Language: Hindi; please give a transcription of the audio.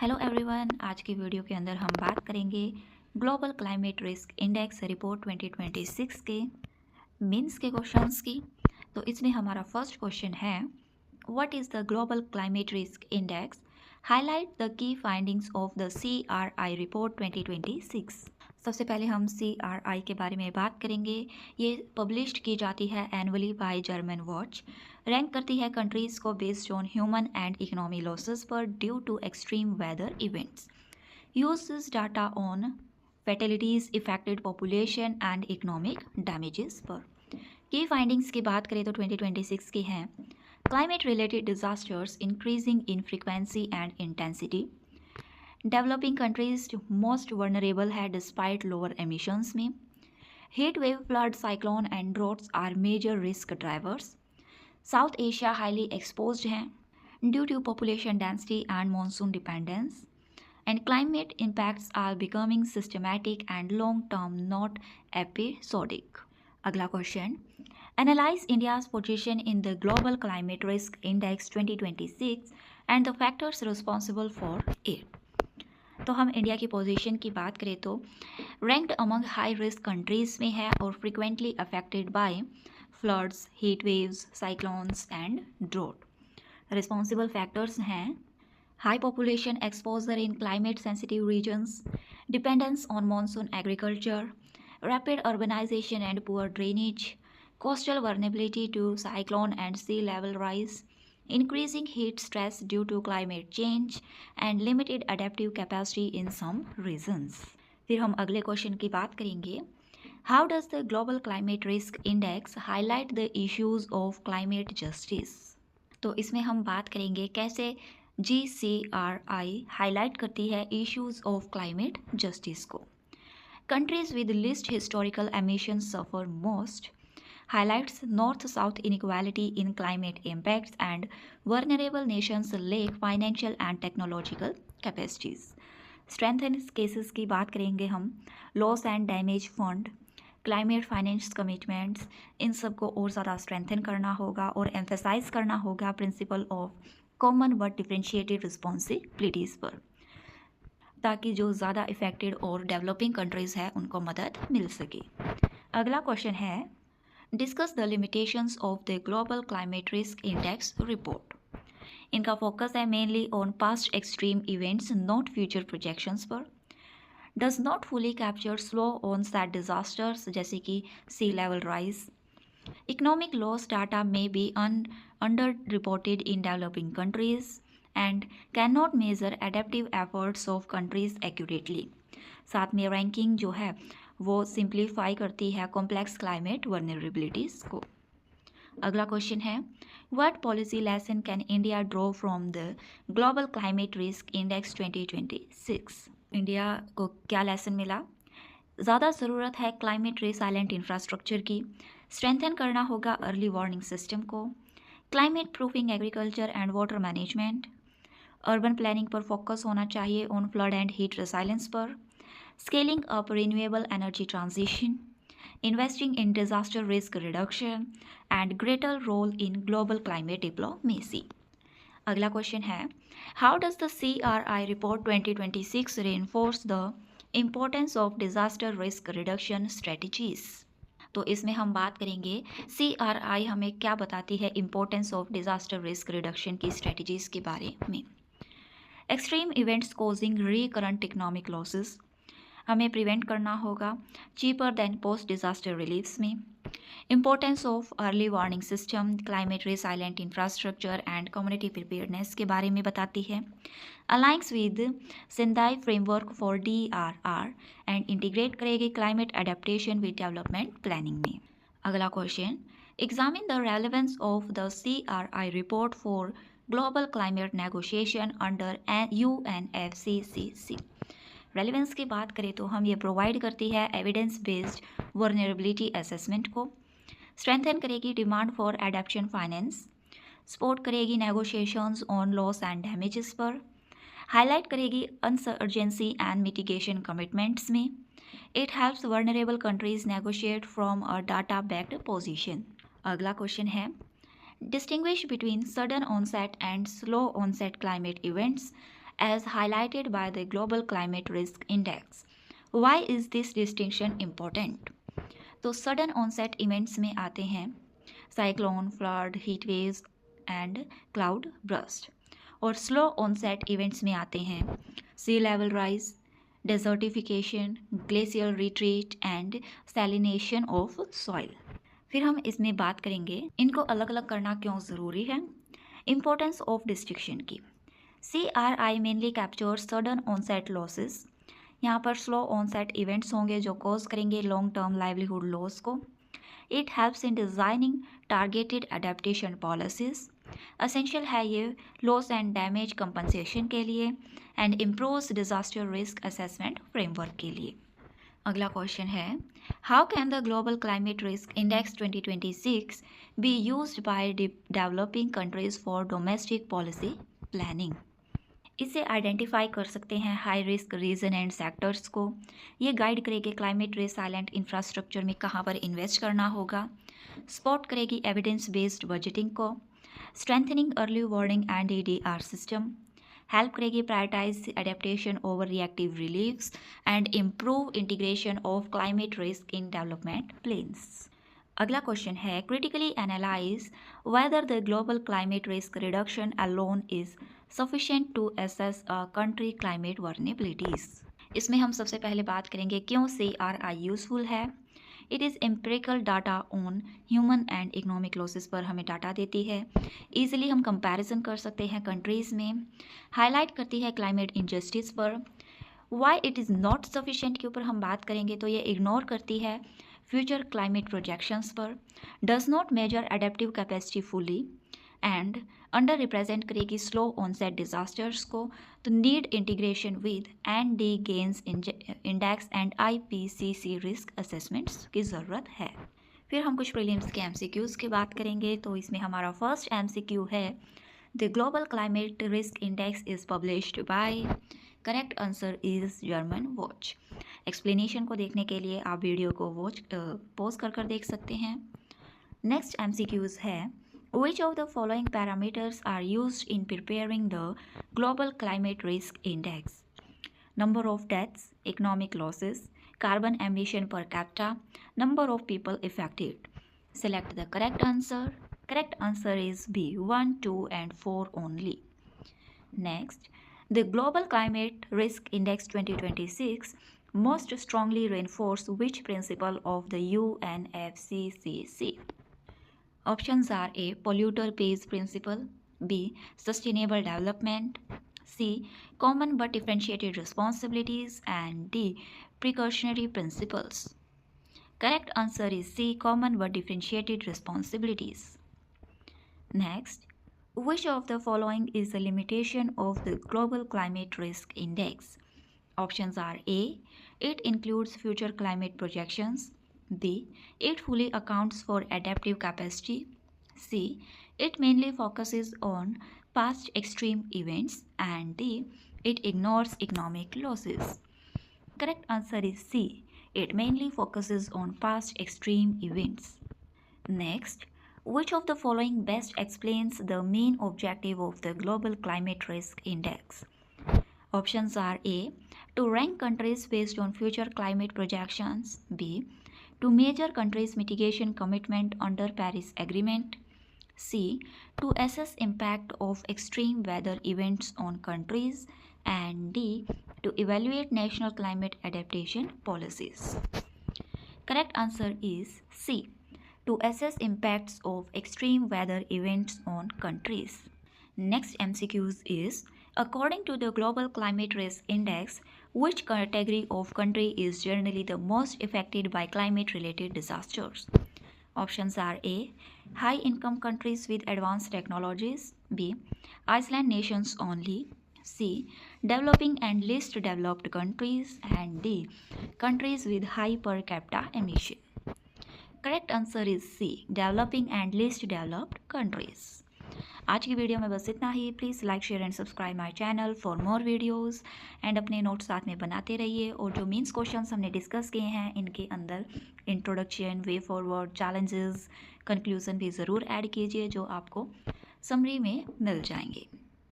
हेलो एवरीवन, आज की वीडियो के अंदर हम बात करेंगे global climate risk index report 2026 के मीन्स के क्वेश्चंस की। तो इसमें हमारा फर्स्ट क्वेश्चन है, what is the global climate risk index, highlight the key findings of the CRI report 2026। सबसे पहले हम CRI के बारे में बात करेंगे। ये पब्लिश्ड की जाती है annually by German Watch. Rank करती है कंट्रीज़ को based on human and economy losses पर due to extreme weather events. Uses data on fatalities, affected population and economic damages पर। की फाइंडिंग्स की बात करें तो 2026 की हैं, climate related disasters increasing in frequency and intensity. Developing countries most vulnerable है डिस्पाइट लोअर एमिशंस में। Heat wave, flood, cyclone and droughts are major risk drivers. South Asia highly exposed हैं due to population density and monsoon dependence. And climate impacts are becoming systematic and long term, not episodic. अगला question, analyse India's position in the global climate risk index 2026 and the factors responsible for it. तो हम इंडिया की पोजीशन की बात करें तो ranked among high risk countries में है और frequently affected by floods, heat waves, cyclones and drought. Responsible factors हैं high population exposure in climate sensitive regions, dependence on monsoon agriculture, rapid urbanisation and poor drainage, coastal vulnerability to cyclone and sea level rise, increasing heat stress due to climate change, and limited adaptive capacity in some regions. फिर हम अगले क्वेश्चन की बात करेंगे, How does the Global Climate Risk Index highlight the issues of climate justice? तो इसमें हम बात करेंगे कैसे GCRI हाईलाइट करती है इश्यूज ऑफ क्लाइमेट जस्टिस को। Countries with least historical emissions suffer most, highlights north-south inequality in climate impacts, and vulnerable nations lack financial and technological capacities. Strengthen cases की बात करेंगे हम, loss and damage fund, climate finance commitments, इन सब को और ज़्यादा स्ट्रेंथन करना होगा और एम्फेसाइज करना होगा principle of common but differentiated responsibilities पर, ताकि जो ज़्यादा इफेक्टेड और डेवलपिंग कंट्रीज़ है उनको मदद मिल सके। अगला क्वेश्चन है, discuss the limitations of the global climate risk index report. इनका फोकस है mainly on past extreme events, not future projections पर। Does not fully capture slow onset disasters जैसे कि sea level rise. Economic loss data में be under reported in developing countries and can not measure adaptive efforts of countries accurately. साथ में रैंकिंग जो है वो सिंप्लीफाई करती है कॉम्प्लेक्स क्लाइमेट वर्नरेबिलिटीज़ को। अगला क्वेश्चन है, what policy lesson can India draw from the global climate risk index 2026। India को क्या लेसन मिला? ज़्यादा ज़रूरत है क्लाइमेट रिसाइलेंट इंफ्रास्ट्रक्चर की, स्ट्रेंथन करना होगा अर्ली वार्निंग सिस्टम को, climate proofing agriculture and water management, urban planning पर फोकस होना चाहिए on flood and heat resilience पर, scaling up renewable energy transition, investing in disaster risk reduction, and greater role in global climate diplomacy. अगला क्वेश्चन है, how does the CRI report 2026 reinforce the importance of disaster risk reduction strategies? तो इसमें हम बात करेंगे CRI हमें क्या बताती है importance of disaster risk reduction की स्ट्रेटजीज के बारे में। Extreme events causing recurrent economic losses हमें प्रिवेंट करना होगा cheaper than post disaster reliefs में। Importance of early warning system, climate resilient infrastructure and community preparedness के बारे में बताती है। Alliance with Sendai framework for DRR and integrate करेगी climate adaptation with development planning में। अगला question, examine the relevance of the CRI report for global climate negotiation under UNFCCC। Relevance की बात करें तो हम ये प्रोवाइड करती है एविडेंस बेस्ड वर्नरेबिलिटी असेसमेंट को, स्ट्रेंथन करेगी demand for adaption finance, support करेगी negotiations on loss and damages पर, हाईलाइट करेगी अर्जेंसी एंड मिटिगेशन कमिटमेंट्स में। It helps vulnerable countries negotiate from a data backed position. अगला क्वेश्चन है, distinguish between sudden onset and slow onset climate events as highlighted by the Global Climate Risk Index. Why is this distinction important? तो सडन ऑनसेट इवेंट्स में आते हैं cyclone, flood, heat waves and cloud burst, और स्लो ऑनसेट इवेंट्स में आते हैं sea level rise, desertification, glacial retreat and salination of soil. फिर हम इसमें बात करेंगे इनको अलग अलग करना क्यों ज़रूरी है, इम्पोर्टेंस ऑफ डिस्ट्रिक्शन की। CRI mainly capture sudden onset losses. यहाँ पर स्लो ऑनसेट इवेंट्स होंगे जो कॉज करेंगे लॉन्ग टर्म लाइवलीहुड लॉस को। It helps in designing targeted adaptation policies. Essential है ये लॉस एंड डैमेज कंपनसेशन के लिए and improves disaster risk assessment framework के लिए। अगला क्वेश्चन है, how can the global climate risk index 2026 be used by developing countries for domestic policy planning. इसे आइडेंटिफाई कर सकते हैं high risk region and sectors को। ये गाइड करेगी क्लाइमेट रेसिलेंट इंफ्रास्ट्रक्चर में कहाँ पर इन्वेस्ट करना होगा, सपोर्ट करेगी एविडेंस बेस्ड बजटिंग को, strengthening early warning and EDR system, help करेगी prioritise adaptation over reactive reliefs and improve integration of climate risk in development plans. अगला क्वेश्चन है, critically analyse whether the global climate risk reduction alone is sufficient to assess a country climate vulnerabilities. इसमें हम सबसे पहले बात करेंगे क्यों CRI यूजफुल है। It is empirical data on human and economic losses पर हमें डाटा देती है। ईजिली हम कंपैरिजन कर सकते हैं कंट्रीज़ में। हाईलाइट करती है क्लाइमेट इनजस्टिस पर। Why it is not sufficient के ऊपर हम बात करेंगे तो ये इग्नोर करती है फ्यूचर क्लाइमेट प्रोजेक्शंस पर। Does not measure adaptive capacity fully and under represent करेगी स्लो ऑनसेट डिजास्टर्स को। तो need integration with ND gains index and IPCC risk assessments की ज़रूरत है। फिर हम कुछ प्रीलिम्स के MCQs की बात करेंगे। तो इसमें हमारा फर्स्ट MCQ है, the global climate risk index is published by, correct answer is German watch. Explanation को देखने के लिए आप वीडियो को पॉज कर देख सकते हैं। नेक्स्ट MCQs है, which of the following parameters are used in preparing the global climate risk index? Number of deaths, economic losses, carbon emission per capita, number of people affected. Select the correct answer. Correct answer is B, 1, 2 and 4 only. Next, the Global Climate Risk Index 2026 most strongly reinforce which principle of the UNFCCC? Options are A, polluter pays principle, B, sustainable development, C, common but differentiated responsibilities, and D, precautionary principles. Correct answer is C, common but differentiated responsibilities. Next, which of the following is a limitation of the Global Climate Risk Index? Options are A, it includes future climate projections, B, it fully accounts for adaptive capacity, C, it mainly focuses on past extreme events, and D, it ignores economic losses. Correct answer is C, it mainly focuses on past extreme events. Next, which of the following best explains the main objective of the Global Climate Risk Index? Options are A, to rank countries based on future climate projections, B, to measure countries' mitigation commitment under Paris Agreement, C, to assess impact of extreme weather events on countries, and D, to evaluate national climate adaptation policies. Correct answer is C, to assess impacts of extreme weather events on countries. Next MCQs is, according to the Global Climate Risk Index, which category of country is generally the most affected by climate-related disasters? Options are A, high-income countries with advanced technologies, B, island nations only, C, developing and least developed countries, and D, countries with high per capita emission. Correct answer is C, developing and least developed countries. आज की वीडियो में बस इतना ही। Please like, share and subscribe my channel for more videos and अपने नोट्स साथ में बनाते रहिए। और जो मीन्स क्वेश्चंस हमने डिस्कस किए हैं इनके अंदर introduction, way forward, challenges, conclusion भी ज़रूर ऐड कीजिए जो आपको समरी में मिल जाएंगे।